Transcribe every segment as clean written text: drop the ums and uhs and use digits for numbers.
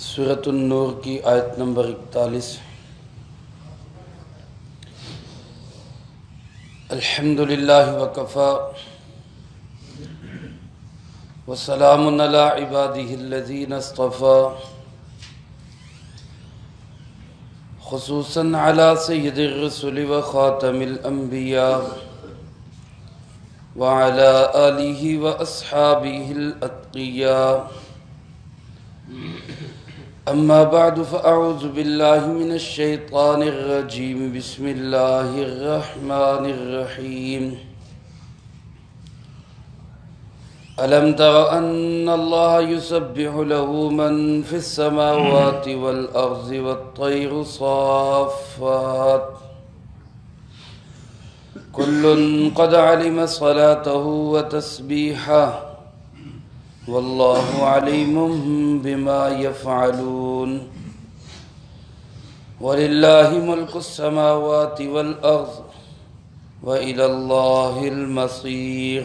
سورۃ النور کی آیت نمبر 41۔ الحمدللہ وکفی وسلام علی عبادہ الذین اصطفی، خصوصاً علی سید الرسل وخاتم الانبیاء وعلی آلہ واصحابہ الاتقیاء۔ اما بعد فاعوذ باللہ من الشیطان الرجیم، بسم اللہ الرحمن الرحیم۔ ألم تر أن الله يسبح له من في السماوات والأرض والطير صافات، كل قد علم صلاته وتسبيحه والله عليم بما يفعلون، ولله ملك السماوات والأرض وإلى الله المصير۔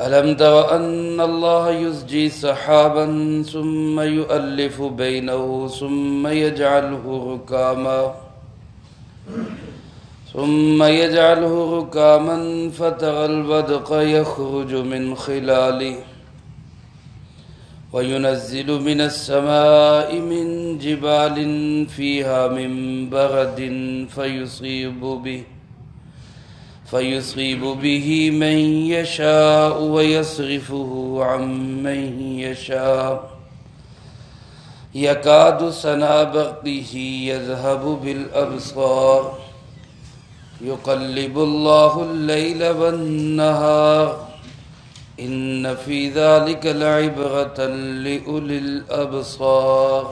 ألم تر أن الله يزجي سحابا ثم يؤلف بينه ثم يجعله ركاما فترى الودق يخرج من خلاله وينزل من السماء من جبال فيها من برد فيصيب به من يشاء ويصرفه عن من يشاء، يكاد سنا برقه يذهب بالأبصار، يقلب الله الليل والنهار، إن في ذلك لعبرة لأولي الأبصار۔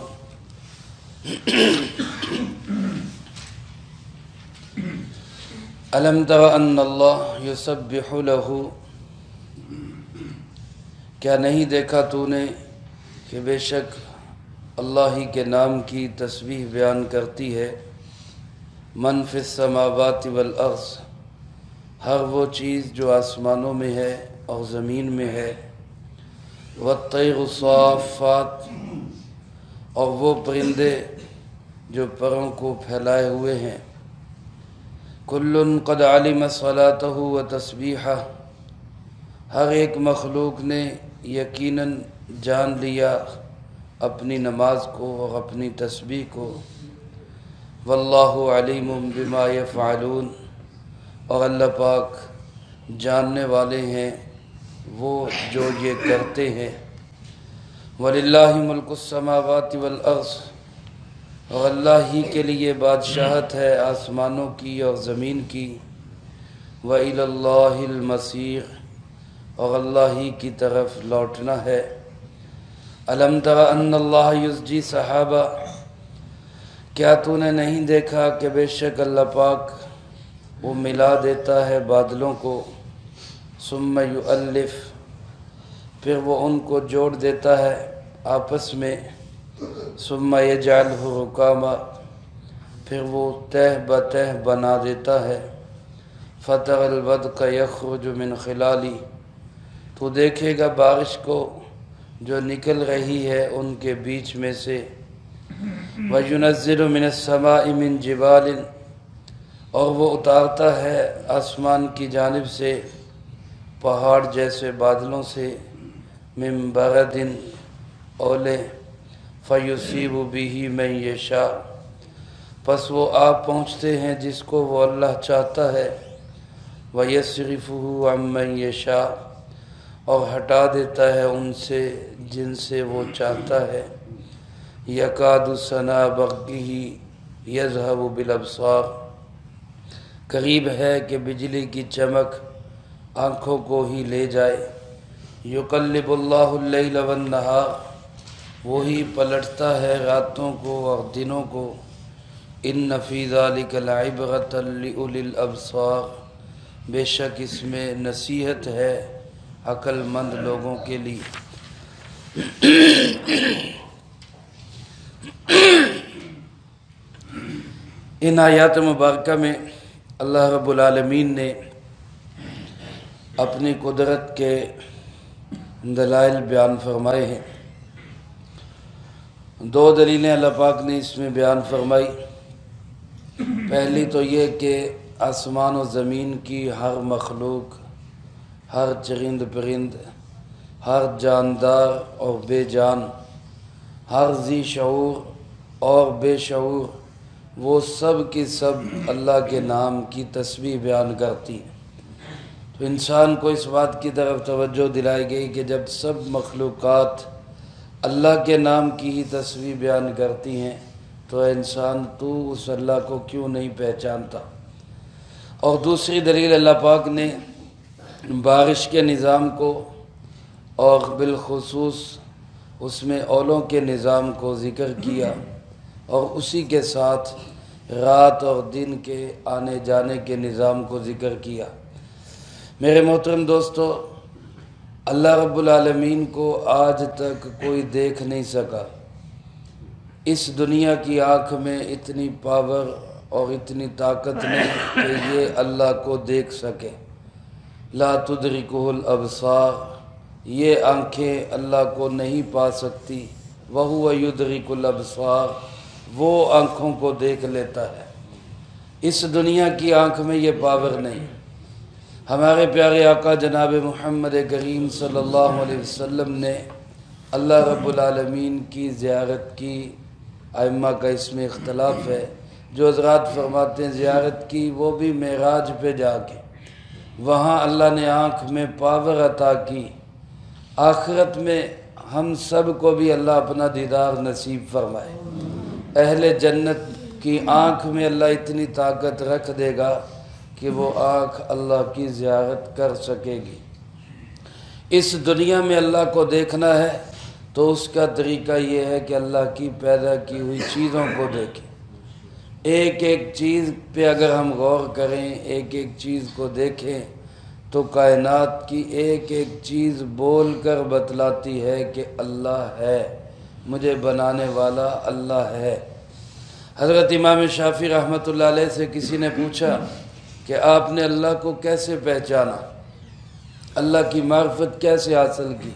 ألم تر أن الله يسبح له، کیا نہیں دیکھا تو نے کہ بے شک اللہ ہی کے نام کی تسبیح بیان کرتی ہے من فی السماوات والارض، ہر وہ چیز جو آسمانوں میں ہے اور زمین میں ہے، والطیر صافات، اور وہ پرندے جو پروں کو پھیلائے ہوئے ہیں، کل قد علم صلاتہ و تسبیحہ، ہر ایک مخلوق نے یقیناً جان لیا اپنی نماز کو اور اپنی تسبیح کو، واللہ علیم بما یفعلون، اور اللہ پاک جاننے والے ہیں وہ جو یہ کرتے ہیں، وللہ ملک السماوات والارض، اور اللہ ہی کے لیے بادشاہت ہے آسمانوں کی اور زمین کی، وإلی اللہ المصیر، اور اللہ ہی کی طرف لوٹنا ہے۔ الم تر ان اللہ یزجی سحابا، کیا تو نے نہیں دیکھا کہ بے شک اللہ پاک وہ ملا دیتا ہے بادلوں کو، ثم یؤلف، پھر وہ ان کو جوڑ دیتا ہے آپس میں، ثم یجعلہ رکاما، پھر وہ تہ بتہ بنا دیتا ہے، فتر الودق یخرج من خلالی، تو دیکھے گا بارش کو جو نکل رہی ہے ان کے بیچ میں سے، وَيُنَزِّلُ مِنَ السَّمَاءِ مِن جِبَالٍ، اور وہ اتارتا ہے آسمان کی جانب سے پہاڑ جیسے بادلوں سے، مِن بَرَدٍ، اولے، فَيُصِيبُ بِهِ مَن يَشَاءُ، پس وہ آ پہنچتے ہیں جس کو وہ اللہ چاہتا ہے، وَيَصْرِفُهُ عَن مَن يَشَاءُ، اور ہٹا دیتا ہے ان سے جن سے وہ چاہتا ہے، یکاد سنا برقہ یذہب بالابصار، قریب ہے کہ بجلی کی چمک آنکھوں کو ہی لے جائے، یقلب اللہ اللیل والنہار، وہی پلٹتا ہے راتوں کو اور دنوں کو، ان فی ذلک لعبرۃ لأولی الابصار، بے شک اس میں نصیحت ہے عقل مند لوگوں کے لیے۔ ان آیات مبارکہ میں اللہ رب العالمین نے اپنی قدرت کے دلائل بیان فرمائے ہیں۔ دو دلیلیں اللہ پاک نے اس میں بیان فرمائی۔ پہلی تو یہ کہ آسمان و زمین کی ہر مخلوق، ہر چرند پرند، ہر جاندار اور بے جان، ہر ذی شعور اور بے شعور، وہ سب کی سب اللہ کے نام کی تسبیح بیان کرتی ہیں۔ تو انسان کو اس بات کی طرف توجہ دلائی گئی کہ جب سب مخلوقات اللہ کے نام کی ہی تسبیح بیان کرتی ہیں تو انسان تو اس اللہ کو کیوں نہیں پہچانتا۔ اور دوسری دلیل اللہ پاک نے بارش کے نظام کو اور بالخصوص اس میں اولوں کے نظام کو ذکر کیا، اور اسی کے ساتھ رات اور دن کے آنے جانے کے نظام کو ذکر کیا۔ میرے محترم دوستو، اللہ رب العالمین کو آج تک کوئی دیکھ نہیں سکا۔ اس دنیا کی آنکھ میں اتنی پاور اور اتنی طاقت نہیں کہ یہ اللہ کو دیکھ سکے۔ لا تدرکہ الابصار، یہ آنکھیں اللہ کو نہیں پا سکتی۔ وہو یدرک الابصار، وہ آنکھوں کو دیکھ لیتا ہے۔ اس دنیا کی آنکھ میں یہ پاور نہیں۔ ہمارے پیارے آقا جناب محمد کریم صلی اللہ علیہ وسلم نے اللہ رب العالمین کی زیارت کی۔ ائمہ کا اس میں اختلاف ہے۔ جو حضرات فرماتے ہیں زیارت کی، وہ بھی معراج پہ جا کے وہاں اللہ نے آنکھ میں پاور عطا کی۔ آخرت میں ہم سب کو بھی اللہ اپنا دیدار نصیب فرمائے۔ اہل جنت کی آنکھ میں اللہ اتنی طاقت رکھ دے گا کہ وہ آنکھ اللہ کی زیارت کر سکے گی۔ اس دنیا میں اللہ کو دیکھنا ہے تو اس کا طریقہ یہ ہے کہ اللہ کی پیدا کی ہوئی چیزوں کو دیکھیں۔ ایک ایک چیز پہ اگر ہم غور کریں، ایک ایک چیز کو دیکھیں تو کائنات کی ایک ایک چیز بول کر بتلاتی ہے کہ اللہ ہے، مجھے بنانے والا اللہ ہے۔ حضرت امام شافعی رحمۃ اللہ علیہ سے کسی نے پوچھا کہ آپ نے اللہ کو کیسے پہچانا، اللہ کی معرفت کیسے حاصل کی؟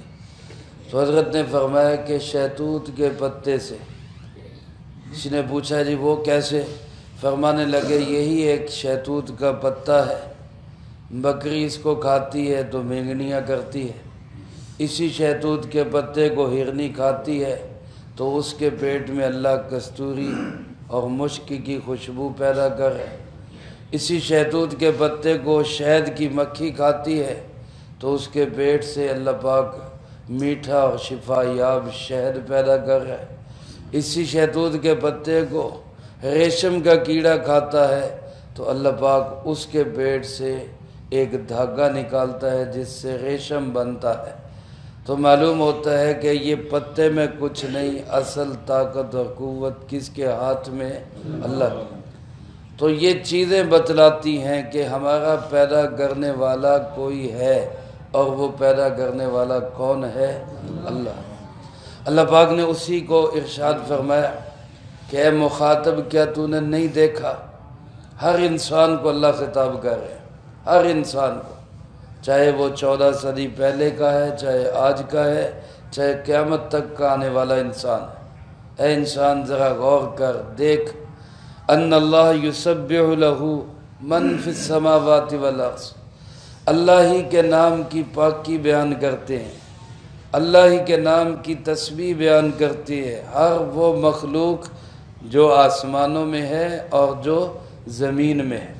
تو حضرت نے فرمایا کہ شہتوت کے پتے سے۔ کسی نے پوچھا جی وہ کیسے؟ فرمانے لگے یہی ایک شہتوت کا پتا ہے، بکری اس کو کھاتی ہے تو مینگنیاں کرتی ہے، اسی شہتوت کے پتے کو ہرنی کھاتی ہے تو اس کے پیٹ میں اللہ کستوری اور مشک کی خوشبو پیدا کر ہے، اسی شہتوت کے پتے کو شہد کی مکھی کھاتی ہے تو اس کے پیٹ سے اللہ پاک میٹھا اور شفا یاب شہد پیدا کر ہے، اسی شہتوت کے پتے کو ریشم کا کیڑا کھاتا ہے تو اللہ پاک اس کے پیٹ سے ایک دھاگا نکالتا ہے جس سے ریشم بنتا ہے۔ تو معلوم ہوتا ہے کہ یہ پتے میں کچھ نہیں، اصل طاقت اور قوت کس کے ہاتھ میں؟ اللہ کی۔ تو یہ چیزیں بتلاتی ہیں کہ ہمارا پیدا کرنے والا کوئی ہے، اور وہ پیدا کرنے والا کون ہے؟ اللہ۔ اللہ پاک نے اسی کو ارشاد فرمایا کہ اے مخاطب، کیا تو نے نہیں دیکھا؟ ہر انسان کو اللہ خطاب کر رہے ہیں، ہر انسان کو، چاہے وہ 14 صدی پہلے کا ہے، چاہے آج کا ہے، چاہے قیامت تک کا آنے والا انسان ہے۔ اے انسان ذرا غور کر دیکھ، ان اللہ یسبح لہ من فی السماوات والارض، اللہ ہی کے نام کی پاکی بیان کرتے ہیں، اللہ ہی کے نام کی تسبیح بیان کرتی ہے ہر وہ مخلوق جو آسمانوں میں ہے اور جو زمین میں ہے۔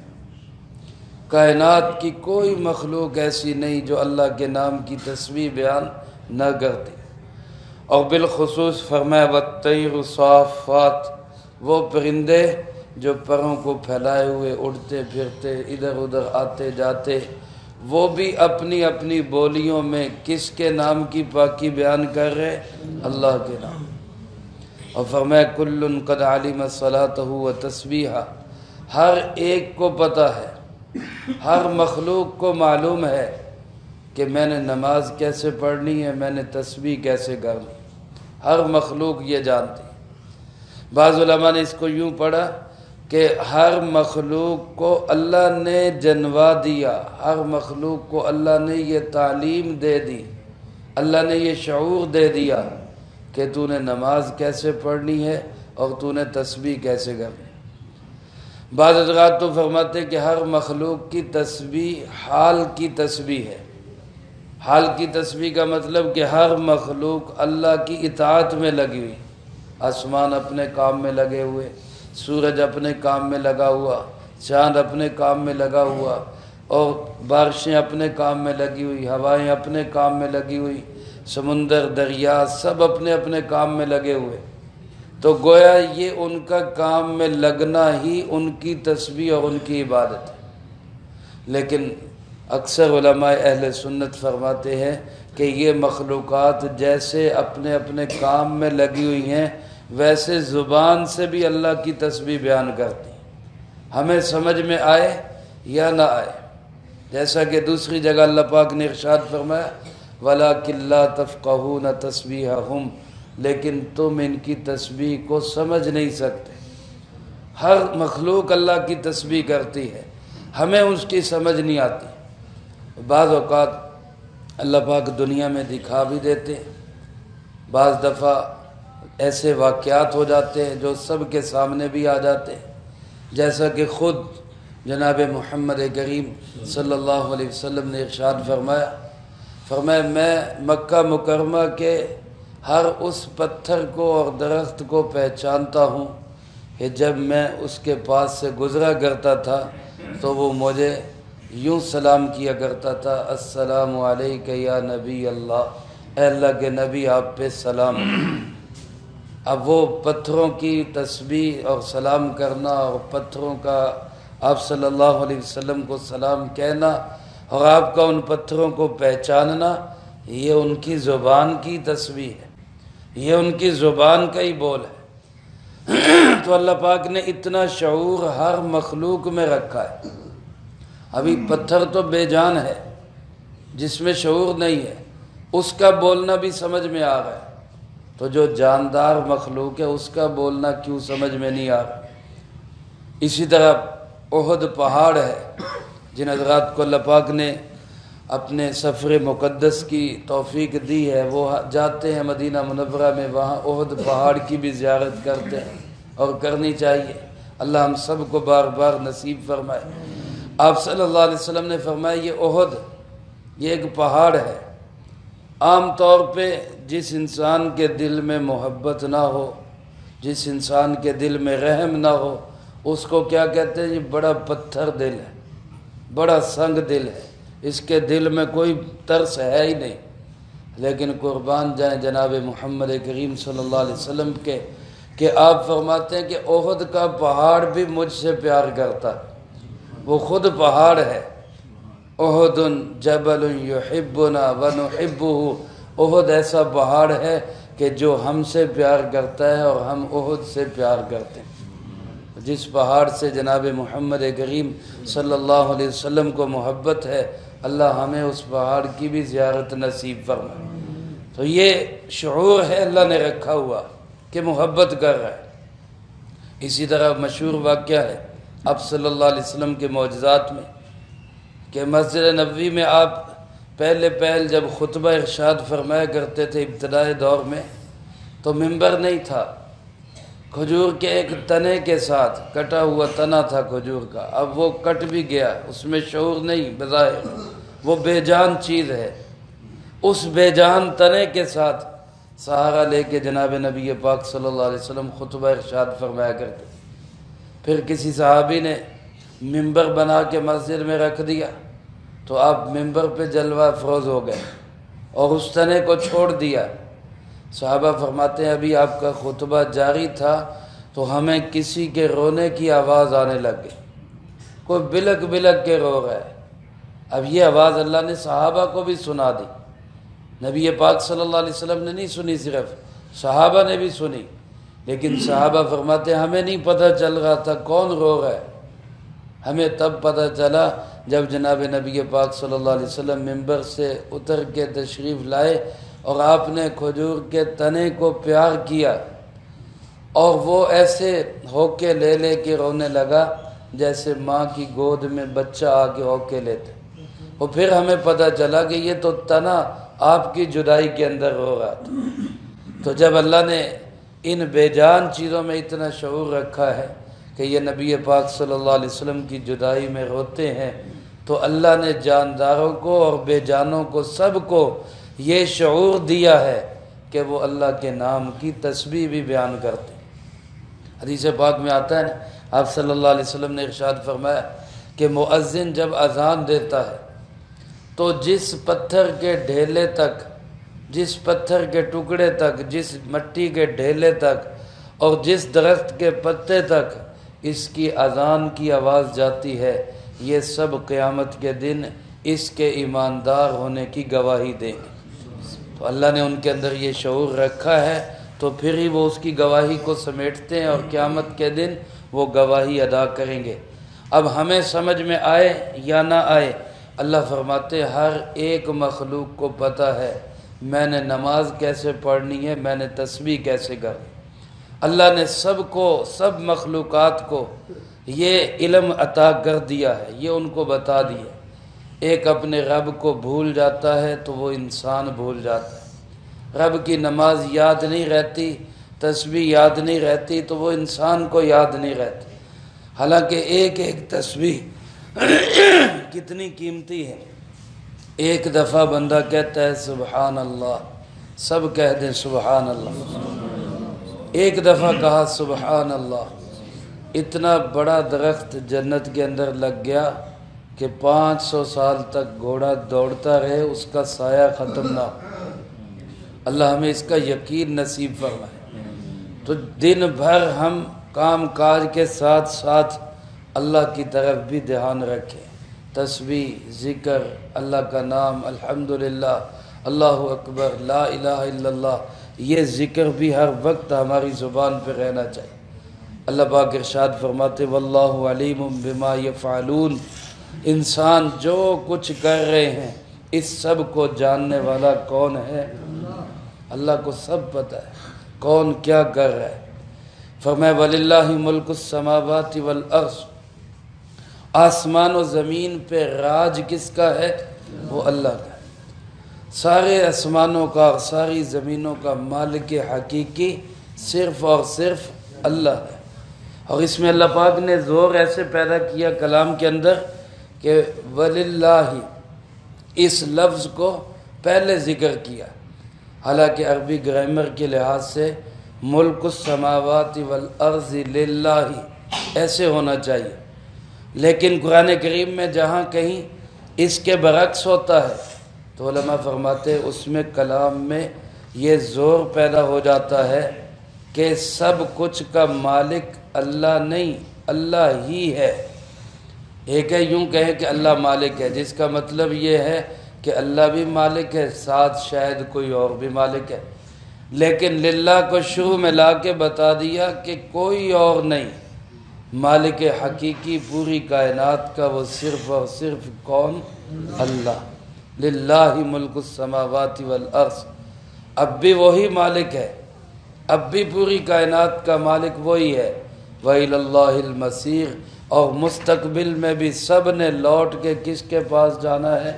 کائنات کی کوئی مخلوق ایسی نہیں جو اللہ کے نام کی تسبیح بیان نہ کرتی۔ اور بالخصوص فرمایا والطیر صافات، وہ پرندے جو پروں کو پھیلائے ہوئے اڑتے پھرتے ادھر ادھر آتے جاتے، وہ بھی اپنی اپنی بولیوں میں کس کے نام کی پاکی بیان کر رہے؟ اللہ کے نام۔ اور فرمایا کل قد علم صلاتہ و تسبیحہ، ہر ایک کو پتہ ہے، ہر مخلوق کو معلوم ہے کہ میں نے نماز کیسے پڑھنی ہے، میں نے تسبیح کیسے کرنی، ہر مخلوق یہ جانتی۔ بعض علماء نے اس کو یوں پڑھا کہ ہر مخلوق کو اللہ نے جنوا دیا، ہر مخلوق کو اللہ نے یہ تعلیم دے دی، اللہ نے یہ شعور دے دیا کہ تو نے نماز کیسے پڑھنی ہے اور تو نے تسبیح کیسے کرنی ہے۔ بعض حضرات تو فرماتے کہ ہر مخلوق کی تسبیح حال کی تسبیح ہے۔ حال کی تسبیح کا مطلب کہ ہر مخلوق اللہ کی اطاعت میں لگی ہوئی، آسمان اپنے کام میں لگے ہوئے، سورج اپنے کام میں لگا ہوا، چاند اپنے کام میں لگا ہوا، اور بارشیں اپنے کام میں لگی ہوئی، ہوائیں اپنے کام میں لگی ہوئی، سمندر دریا سب اپنے اپنے کام میں لگے ہوئے۔ تو گویا یہ ان کا کام میں لگنا ہی ان کی تسبیح اور ان کی عبادت ہے۔ لیکن اکثر علماء اہل سنت فرماتے ہیں کہ یہ مخلوقات جیسے اپنے اپنے کام میں لگی ہوئی ہیں ویسے زبان سے بھی اللہ کی تسبیح بیان کرتی ہیں، ہمیں سمجھ میں آئے یا نہ آئے۔ جیسا کہ دوسری جگہ اللہ پاک نے ارشاد فرمایا وَلَٰكِن لَّا تَفْقَهُونَ تَسْبِيحَهُمْ، لیکن تم ان کی تسبیح کو سمجھ نہیں سکتے۔ ہر مخلوق اللہ کی تسبیح کرتی ہے، ہمیں اس کی سمجھ نہیں آتی۔ بعض اوقات اللہ پاک دنیا میں دکھا بھی دیتے ہیں، بعض دفعہ ایسے واقعات ہو جاتے ہیں جو سب کے سامنے بھی آ جاتے ہیں، جیسا کہ خود جناب محمد کریم صلی اللہ علیہ وسلم نے ارشاد فرمایا میں مکہ مکرمہ کے ہر اس پتھر کو اور درخت کو پہچانتا ہوں کہ جب میں اس کے پاس سے گزرا کرتا تھا تو وہ مجھے یوں سلام کیا کرتا تھا السلام علیکہ یا نبی اللہ، اے اللہ کے نبی آپ پہ سلام۔ اب وہ پتھروں کی تسبیح اور سلام کرنا اور پتھروں کا آپ صلی اللہ علیہ وسلم کو سلام کہنا اور آپ کا ان پتھروں کو پہچاننا، یہ ان کی زبان کی تسبیح ہے، یہ ان کی زبان کا ہی بول ہے۔ تو اللہ پاک نے اتنا شعور ہر مخلوق میں رکھا ہے۔ ابھی پتھر تو بے جان ہے، جس میں شعور نہیں ہے، اس کا بولنا بھی سمجھ میں آ رہا ہے، تو جو جاندار مخلوق ہے اس کا بولنا کیوں سمجھ میں نہیں آ رہا۔ اسی طرح احد پہاڑ ہے، جن حضرات کو اللہ پاک نے اپنے سفر مقدس کی توفیق دی ہے وہ جاتے ہیں مدینہ منورہ میں، وہاں احد پہاڑ کی بھی زیارت کرتے ہیں اور کرنی چاہیے۔ اللہ ہم سب کو بار بار نصیب فرمائے۔ آپ صلی اللہ علیہ وسلم نے فرمایا یہ احد یہ ایک پہاڑ ہے، عام طور پہ جس انسان کے دل میں محبت نہ ہو، جس انسان کے دل میں رحم نہ ہو، اس کو کیا کہتے ہیں؟ یہ بڑا پتھر دل ہے، بڑا سنگ دل ہے، اس کے دل میں کوئی ترس ہے ہی نہیں۔ لیکن قربان جائیں جناب محمد کریم صلی اللہ علیہ وسلم کے کہ آپ فرماتے ہیں کہ احد کا پہاڑ بھی مجھ سے پیار کرتا، وہ خود پہاڑ ہے۔ احد جبل یحبنا ونحبہ، احد ایسا پہاڑ ہے کہ جو ہم سے پیار کرتا ہے اور ہم احد سے پیار کرتے ہیں۔ جس پہاڑ سے جناب محمد کریم صلی اللہ علیہ وسلم کو محبت ہے، اللہ ہمیں اس پہاڑ کی بھی زیارت نصیب فرمائے۔ تو یہ شعور ہے اللہ نے رکھا ہوا کہ محبت کر رہا ہے۔ اسی طرح مشہور واقعہ ہے آپ صلی اللہ علیہ وسلم کے معجزات میں کہ مسجد نبوی میں آپ پہل جب خطبہ ارشاد فرمایا کرتے تھے ابتدائی دور میں، تو ممبر نہیں تھا، کھجور کے ایک تنے کے ساتھ کٹا ہوا تنا تھا کھجور کا، اب وہ کٹ بھی گیا، اس میں شعور نہیں بظاہر، وہ بے جان چیز ہے، اس بے جان تنے کے ساتھ سہارا لے کے جناب نبی پاک صلی اللہ علیہ وسلم خطبہ ارشاد فرمایا کرتے۔ پھر کسی صحابی نے ممبر بنا کے مسجد میں رکھ دیا تو آپ ممبر پہ جلوہ افروز ہو گئے اور اس تنے کو چھوڑ دیا۔ صحابہ فرماتے ہیں ابھی آپ کا خطبہ جاری تھا تو ہمیں کسی کے رونے کی آواز آنے لگ گئی، کوئی بلک بلک کے رو رہا ہے۔ اب یہ آواز اللہ نے صحابہ کو بھی سنا دی، نبی پاک صلی اللہ علیہ وسلم نے نہیں سنی، صرف صحابہ نے بھی سنی، لیکن صحابہ فرماتے ہیں ہمیں نہیں پتہ چل رہا تھا کون رو رہا ہے، ہمیں تب پتہ چلا جب جناب نبی پاک صلی اللہ علیہ وسلم ممبر سے اتر کے تشریف لائے اور آپ نے کھجور کے تنے کو پیار کیا اور وہ ایسے ہوکے لے کے رونے لگا جیسے ماں کی گود میں بچہ آ کے ہوکے لیتے۔ اور پھر ہمیں پتہ چلا کہ یہ تو تنا آپ کی جدائی کے اندر رو رہا تھا۔ تو جب اللہ نے ان بے جان چیزوں میں اتنا شعور رکھا ہے کہ یہ نبی پاک صلی اللہ علیہ وسلم کی جدائی میں روتے ہیں، تو اللہ نے جانداروں کو اور بے جانوں کو سب کو یہ شعور دیا ہے کہ وہ اللہ کے نام کی تسبیح بھی بیان کرتے ہیں۔ حدیث پاک میں آتا ہے، آپ صلی اللہ علیہ وسلم نے ارشاد فرمایا کہ مؤذن جب اذان دیتا ہے تو جس پتھر کے ڈھیلے تک، جس پتھر کے ٹکڑے تک، جس مٹی کے ڈھیلے تک اور جس درخت کے پتے تک اس کی اذان کی آواز جاتی ہے، یہ سب قیامت کے دن اس کے ایماندار ہونے کی گواہی دیں گے۔ تو اللہ نے ان کے اندر یہ شعور رکھا ہے، تو پھر ہی وہ اس کی گواہی کو سمیٹتے ہیں اور قیامت کے دن وہ گواہی ادا کریں گے۔ اب ہمیں سمجھ میں آئے یا نہ آئے، اللہ فرماتے ہر ایک مخلوق کو پتہ ہے میں نے نماز کیسے پڑھنی ہے، میں نے تسبیح کیسے کرنی۔ اللہ نے سب کو، سب مخلوقات کو یہ علم عطا کر دیا ہے، یہ ان کو بتا دیا۔ ایک اپنے رب کو بھول جاتا ہے تو وہ انسان بھول جاتا ہے۔ رب کی نماز یاد نہیں رہتی، تسبیح یاد نہیں رہتی تو وہ انسان کو یاد نہیں رہتی۔ حالانکہ ایک ایک تسبیح کتنی قیمتی ہے۔ ایک دفعہ بندہ کہتا ہے سبحان اللہ، سب کہہ دیں سبحان اللہ۔ ایک دفعہ کہا سبحان اللہ، اتنا بڑا درخت جنت کے اندر لگ گیا کہ 500 سال تک گھوڑا دوڑتا رہے، اس کا سایہ ختم نہ ہو۔ اللہ ہمیں اس کا یقین نصیب فرمائے۔ تو دن بھر ہم کام کاج کے ساتھ ساتھ اللہ کی طرف بھی دھیان رکھیں، تسبیح، ذکر، اللہ کا نام، الحمدللہ، اللہ اکبر، لا الہ الا اللہ، یہ ذکر بھی ہر وقت ہماری زبان پہ رہنا چاہیے۔ اللہ پاک ارشاد فرماتے واللہ علیم بما یفعلون، انسان جو کچھ کر رہے ہیں اس سب کو جاننے والا کون ہے؟ اللہ کو سب پتہ ہے کون کیا کر رہا ہے۔ فرمایا وَلِلَّهِ مُلْكُ السَّمَاوَاتِ وَالْأَرْضِ، آسمان و زمین پہ راج کس کا ہے؟ وہ اللہ کا ہے۔ سارے آسمانوں کا اور ساری زمینوں کا مالک حقیقی صرف اور صرف اللہ ہے۔ اور اس میں اللہ پاک نے زور ایسے پیدا کیا کلام کے اندر کہ وَلِلَّهِ، اس لفظ کو پہلے ذکر کیا، حالانکہ عربی گرامر کے لحاظ سے ملک السماوات والارض للہ ایسے ہونا چاہیے، لیکن قرآن کریم میں جہاں کہیں اس کے برعکس ہوتا ہے تو علماء فرماتے ہیں اس میں کلام میں یہ زور پیدا ہو جاتا ہے کہ سب کچھ کا مالک اللہ نہیں، اللہ ہی ہے۔ ایک ہے یوں کہیں کہ اللہ مالک ہے، جس کا مطلب یہ ہے کہ اللہ بھی مالک ہے، ساتھ شاید کوئی اور بھی مالک ہے، لیکن للہ کو شروع میں لا کے بتا دیا کہ کوئی اور نہیں، مالک حقیقی پوری کائنات کا وہ صرف اور صرف کون؟ اللہ۔ للہ ملک السماوات والارض، اب بھی وہی مالک ہے، اب بھی پوری کائنات کا مالک وہی ہے۔ وَإِلَى اللَّهِ الْمَصِيرُ، اور مستقبل میں بھی سب نے لوٹ کے کس کے پاس جانا ہے؟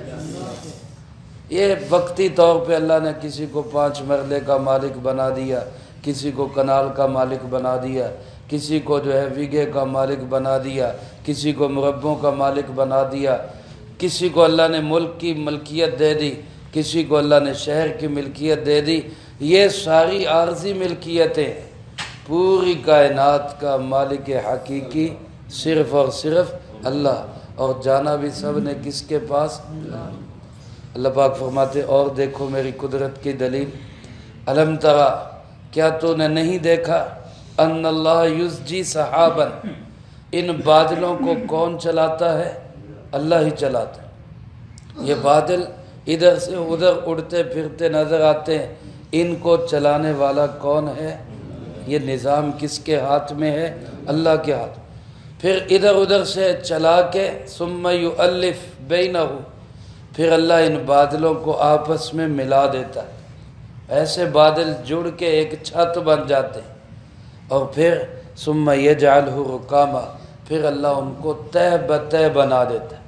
یہ وقتی طور پہ اللہ نے کسی کو 5 مرلے کا مالک بنا دیا، کسی کو کنال کا مالک بنا دیا، کسی کو جو ہے ویگے کا مالک بنا دیا، کسی کو مربوں کا مالک بنا دیا، کسی کو اللہ نے ملک کی ملکیت دے دی، کسی کو اللہ نے شہر کی ملکیت دے دی۔ یہ ساری عارضی ملکیتیں، پوری کائنات کا مالک حقیقی صرف اور صرف اللہ، اور جانا بھی سب نے کس کے پاس؟ اللہ پاک فرماتے اور دیکھو میری قدرت کی دلیل، الم ترا، کیا تو نے نہیں دیکھا، ان اللہ یزجی سحابا، ان بادلوں کو کون چلاتا ہے؟ اللہ ہی چلاتا ہے۔ یہ بادل ادھر سے ادھر اڑتے پھرتے نظر آتے ہیں، ان کو چلانے والا کون ہے؟ یہ نظام کس کے ہاتھ میں ہے؟ اللہ کے ہاتھ۔ پھر ادھر ادھر سے چلا کے ثم یؤلف بینہ، پھر اللہ ان بادلوں کو آپس میں ملا دیتا ہے، ایسے بادل جڑ کے ایک چھت بن جاتے ہیں، اور پھر ثم یجعلہ رکاما، پھر اللہ ان کو تہ بتہ بنا دیتا ہے۔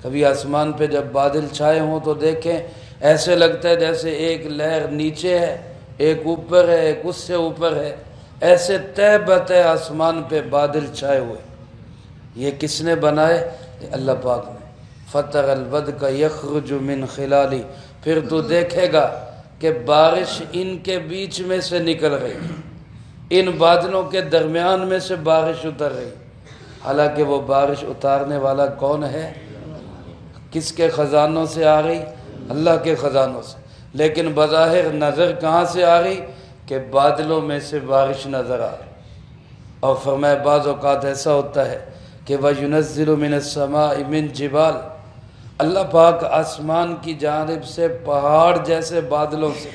کبھی آسمان پہ جب بادل چھائے ہوں تو دیکھیں ایسے لگتا ہے جیسے ایک لہر نیچے ہے ایک اوپر ہے ایک اس سے اوپر ہے، ایسے تہ بتہ آسمان پہ بادل چھائے ہوئے۔ یہ کس نے بنائے؟ اللہ پاک نے۔ فَتَرَ الْوَدْقَ يَخْرُجُ مِنْ خِلَالِ، پھر تو دیکھے گا کہ بارش ان کے بیچ میں سے نکل رہی، ان بادلوں کے درمیان میں سے بارش اتر رہی۔ حالانکہ وہ بارش اتارنے والا کون ہے؟ کس کے خزانوں سے آ رہی؟ اللہ کے خزانوں سے، لیکن بظاہر نظر کہاں سے آ رہی؟ کہ بادلوں میں سے بارش نظر آ رہی۔ اور فرمایا بعض اوقات ایسا ہوتا ہے کہ وَيُنَزِّلُ مِنَ السَّمَاءِ مِنْ جِبَالٍ، اللہ پاک آسمان کی جانب سے پہاڑ جیسے بادلوں سے،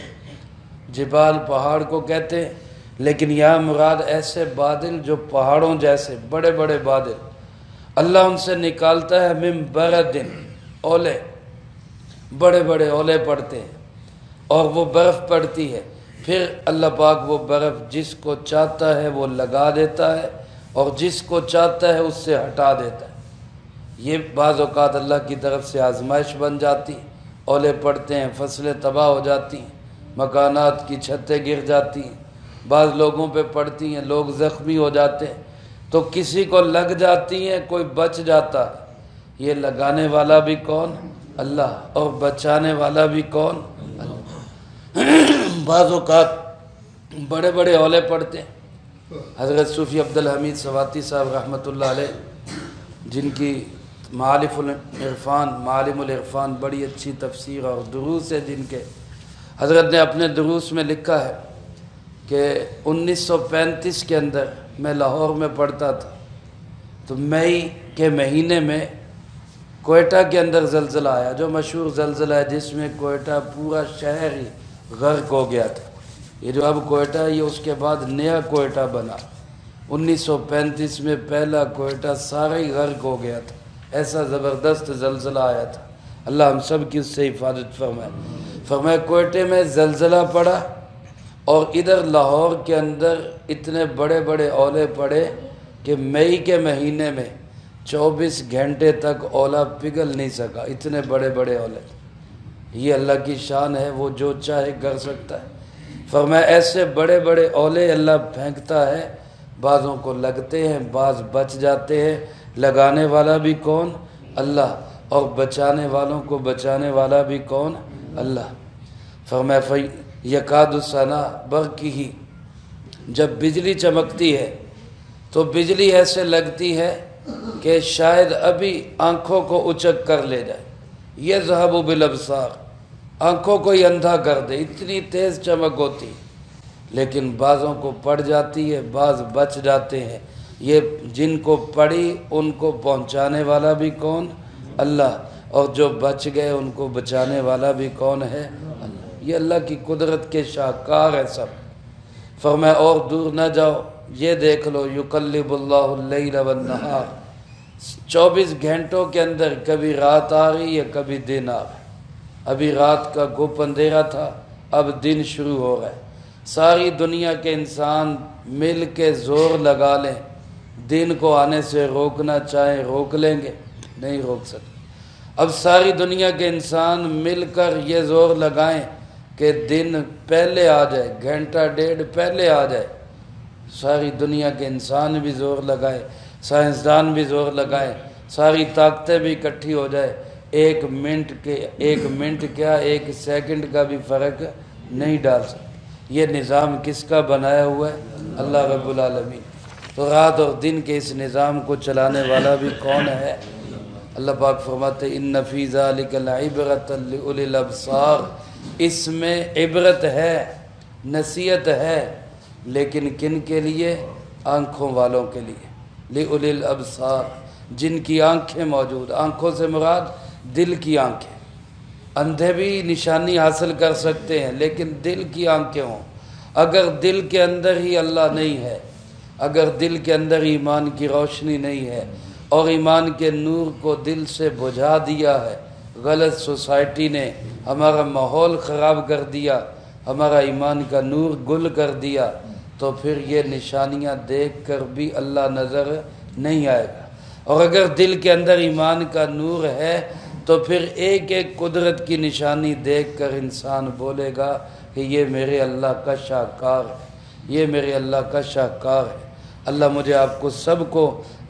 جبال پہاڑ کو کہتے ہیں، لیکن یہاں مراد ایسے بادل جو پہاڑوں جیسے بڑے بڑے بادل، اللہ ان سے نکالتا ہے من برد، اولے، بڑے بڑے اولے پڑتے ہیں اور وہ برف پڑتی ہے، پھر اللہ پاک وہ برف جس کو چاہتا ہے وہ لگا دیتا ہے اور جس کو چاہتا ہے اس سے ہٹا دیتا ہے۔ یہ بعض اوقات اللہ کی طرف سے آزمائش بن جاتی، اولے پڑتے ہیں، فصلیں تباہ ہو جاتی ہیں، مکانات کی چھتیں گر جاتی ہیں، بعض لوگوں پہ پڑتی ہیں، لوگ زخمی ہو جاتے ہیں، تو کسی کو لگ جاتی ہیں، کوئی بچ جاتا ہے۔ یہ لگانے والا بھی کون؟ اللہ، اور بچانے والا بھی کون؟ اللہ۔ بعض اوقات بڑے بڑے اولے پڑتے ہیں۔ حضرت صوفی عبدالحمید سواتی صاحب رحمۃ اللہ علیہ، جن کی معالم العرفان بڑی اچھی تفسیر اور دروس ہے جن کے، حضرت نے اپنے دروس میں لکھا ہے کہ 1935 کے اندر میں لاہور میں پڑھتا تھا، تو مئی کے مہینے میں کوئٹہ کے اندر زلزلہ آیا، جو مشہور زلزلہ ہے جس میں کوئٹہ پورا شہر ہی غرق ہو گیا تھا۔ یہ جو اب کوئٹہ ہے یہ اس کے بعد نیا کوئٹہ بنا، 1935 میں پہلا کوئٹہ سارا ہی غرق ہو گیا تھا، ایسا زبردست زلزلہ آیا تھا۔ اللہ ہم سب کی اس سے حفاظت فرمائے۔ فرمایا کوئٹے میں زلزلہ پڑا اور ادھر لاہور کے اندر اتنے بڑے بڑے اولے پڑے کہ مئی کے مہینے میں 24 گھنٹے تک اولا پگھل نہیں سکا، اتنے بڑے بڑے اولے۔ یہ اللہ کی شان ہے، وہ جو چاہے کر سکتا ہے۔ فرمایا ایسے بڑے بڑے اولے اللہ پھینکتا ہے، بعضوں کو لگتے ہیں، بعض بچ جاتے ہیں۔ لگانے والا بھی کون؟ اللہ، اور بچانے والوں کو بچانے والا بھی کون؟ اللہ۔ فرمایا یکاد سنا برقہ، جب بجلی چمکتی ہے تو بجلی ایسے لگتی ہے کہ شاید ابھی آنکھوں کو اچک کر لے جائے، یذہب بالابصار، آنکھوں کو ہی اندھا کر دے، اتنی تیز چمک ہوتی، لیکن بعضوں کو پڑ جاتی ہے، بعض بچ جاتے ہیں۔ یہ جن کو پڑی ان کو پہنچانے والا بھی کون؟ اللہ، اور جو بچ گئے ان کو بچانے والا بھی کون ہے؟ اللہ۔ یہ اللہ کی قدرت کے شاہکار ہے سب۔ فرمایا اور دور نہ جاؤ، یہ دیکھ لو، یقلب اللہ اللیل والنہار، 24 گھنٹوں کے اندر کبھی رات آ رہی ہے کبھی دن آ رہا ہے۔ ابھی رات کا گپ اندھیرا تھا، اب دن شروع ہو رہا ہے۔ ساری دنیا کے انسان مل کے زور لگا لیں، دن کو آنے سے روکنا چاہیں روک لیں گے؟ نہیں روک سکتے۔ اب ساری دنیا کے انسان مل کر یہ زور لگائیں کہ دن پہلے آ جائے، گھنٹہ ڈیڑھ پہلے آ جائے، ساری دنیا کے انسان بھی زور لگائے، سائنسدان بھی زور لگائے، ساری طاقتیں بھی اکٹھی ہو جائے، ایک منٹ کیا ایک سیکنڈ کا بھی فرق نہیں ڈال سکتے۔ یہ نظام کس کا بنایا ہوا ہے؟ اللہ رب العالمین۔ تو رات اور دن کے اس نظام کو چلانے والا بھی کون ہے؟ اللہ پاک فرماتے ان فی ذلک لعبرۃ لأولی الابصار، اس میں عبرت ہے، نصیحت ہے، لیکن کن کے لیے؟ آنکھوں والوں کے لیے، لأولی الابصار، جن کی آنکھیں موجود، آنکھوں سے مراد دل کی آنکھیں۔ اندھے بھی نشانی حاصل کر سکتے ہیں لیکن دل کی آنکھیں ہوں۔ اگر دل کے اندر ہی اللہ نہیں ہے، اگر دل کے اندر ایمان کی روشنی نہیں ہے اور ایمان کے نور کو دل سے بجھا دیا ہے، غلط سوسائٹی نے ہمارا ماحول خراب کر دیا، ہمارا ایمان کا نور گل کر دیا، تو پھر یہ نشانیاں دیکھ کر بھی اللہ نظر نہیں آئے گا۔ اور اگر دل کے اندر ایمان کا نور ہے تو پھر ایک ایک قدرت کی نشانی دیکھ کر انسان بولے گا کہ یہ میرے اللہ کا شاہکار ہے، یہ میرے اللہ کا شاہکار ہے۔ اللہ مجھے آپ کو سب کو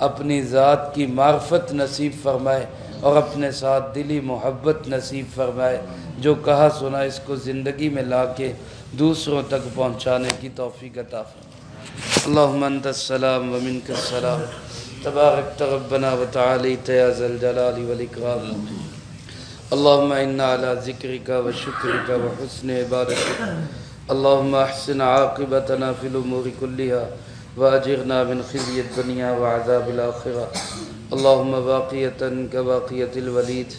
اپنی ذات کی معرفت نصیب فرمائے اور اپنے ساتھ دلی محبت نصیب فرمائے، جو کہا سنا اس کو زندگی میں لا کے دوسروں تک پہنچانے کی توفیق عطا فرمائے۔ اللہم انت السلام ومنک السلام، تبارکت ربنا وتعالیت یا ذا الجلال والاکرام۔ اللہم انا علی ذکرک وشکرک وحسن عبادتک، اللہم احسن عاقبتنا فی الامور کلها واجرنا من خزي الدنيا وعذاب الآخرة، اللهم باقية كباقية الوليد،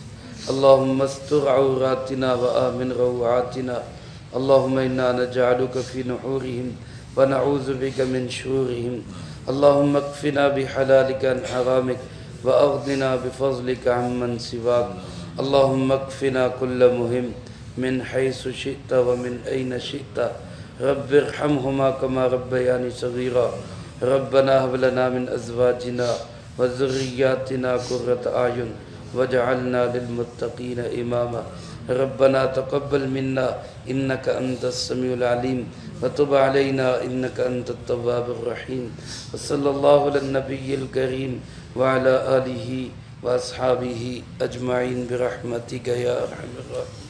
اللهم استر عوراتنا وآمن روعاتنا، اللهم إنا نجعلك في نحورهم ونعوذ بك من شرورهم، اللهم اكفنا بحلالك عن حرامك وأغننا بفضلك عمن سواك، اللهم اكفنا كل مهم من حيث شئت ومن أين شئت، رب ارحمهما كما ربياني صغيرا، ربنا هب لنا من أزواجنا وذرياتنا قرة أعين واجعلنا للمتقين إماما، ربنا تقبل منا إنك أنت السميع العليم وتب علينا إنك أنت التواب الرحيم، وصلى الله على النبي الكريم وعلى آله وأصحابه أجمعين برحمتك يا أرحم الراحمين۔